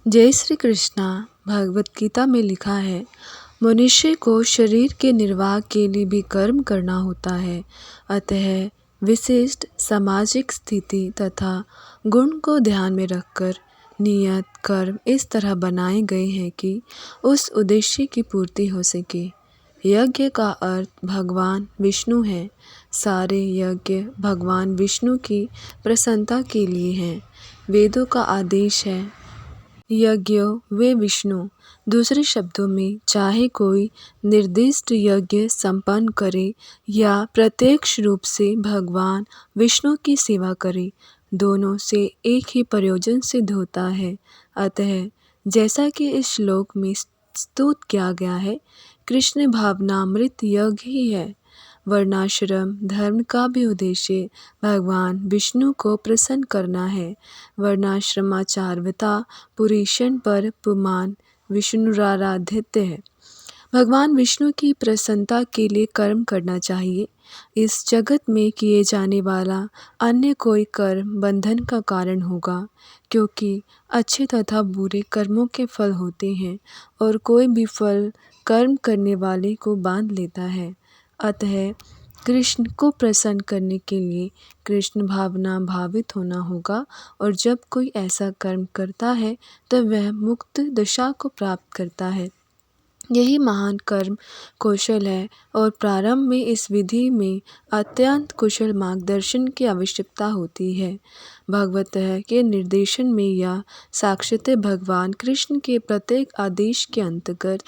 जय श्री कृष्णा। भगवत गीता में लिखा है, मनुष्य को शरीर के निर्वाह के लिए भी कर्म करना होता है। अतः विशिष्ट सामाजिक स्थिति तथा गुण को ध्यान में रखकर नियत कर्म इस तरह बनाए गए हैं कि उस उद्देश्य की पूर्ति हो सके। यज्ञ का अर्थ भगवान विष्णु है। सारे यज्ञ भगवान विष्णु की प्रसन्नता के लिए हैं। वेदों का आदेश है, यज्ञो वे विष्णु। दूसरे शब्दों में, चाहे कोई निर्दिष्ट यज्ञ संपन्न करे या प्रत्यक्ष रूप से भगवान विष्णु की सेवा करे, दोनों से एक ही प्रयोजन सिद्ध होता है। अतः जैसा कि इस श्लोक में स्तुत किया गया है, कृष्ण भावनामृत यज्ञ ही है। वर्णाश्रम धर्म का भी उद्देश्य भगवान विष्णु को प्रसन्न करना है। वर्णाश्रमाचार्यता पुरीषण पर पुमान विष्णुराराधित है। भगवान विष्णु की प्रसन्नता के लिए कर्म करना चाहिए। इस जगत में किए जाने वाला अन्य कोई कर्म बंधन का कारण होगा, क्योंकि अच्छे तथा बुरे कर्मों के फल होते हैं और कोई भी फल कर्म करने वाले को बांध लेता है। अतः कृष्ण को प्रसन्न करने के लिए कृष्ण भावना भावित होना होगा, और जब कोई ऐसा कर्म करता है तब वह मुक्त दशा को प्राप्त करता है। यही महान कर्म कौशल है, और प्रारंभ में इस विधि में अत्यंत कुशल मार्गदर्शन की आवश्यकता होती है। भगवत के निर्देशन में या साक्षात भगवान कृष्ण के प्रत्येक आदेश के अंतर्गत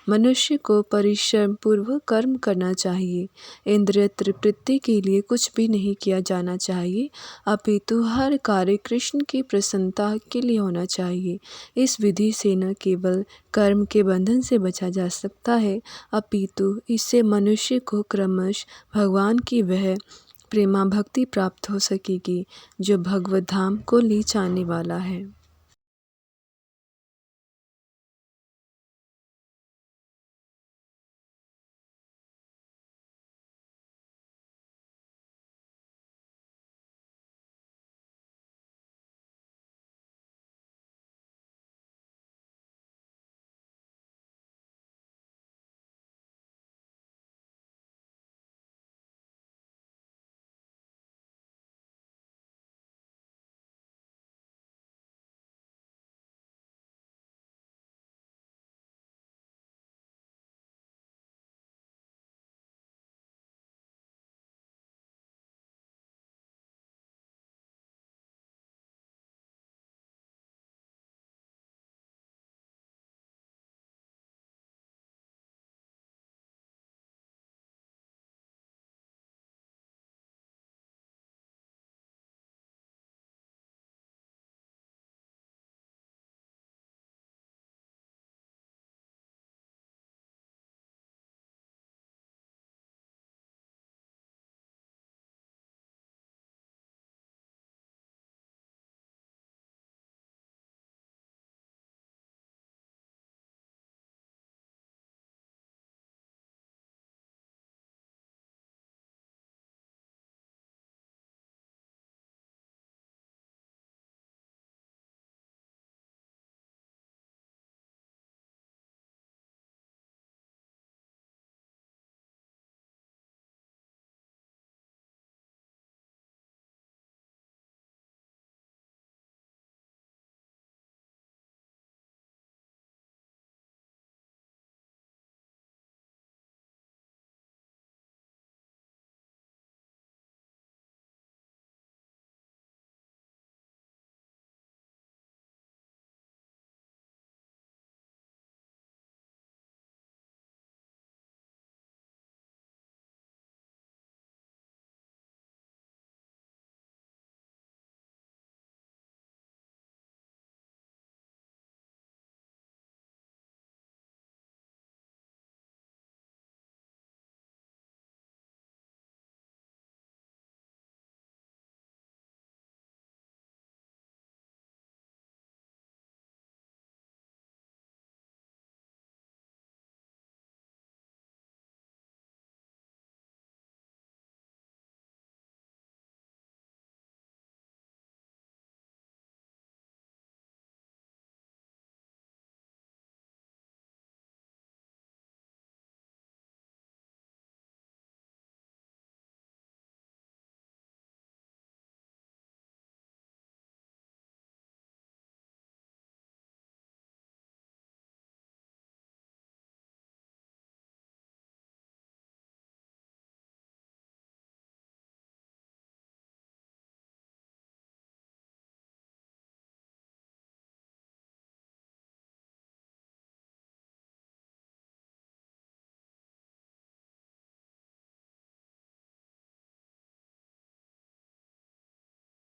मनुष्य को परिश्रम पूर्वक कर्म करना चाहिए। इंद्रिय तृप्ति के लिए कुछ भी नहीं किया जाना चाहिए, अपितु हर कार्य कृष्ण की प्रसन्नता के लिए होना चाहिए। इस विधि से न केवल कर्म के बंधन से बचा जा सकता है, अपितु इससे मनुष्य को क्रमश भगवान की वह प्रेमा भक्ति प्राप्त हो सकेगी जो भगवत धाम को ले जाने वाला है।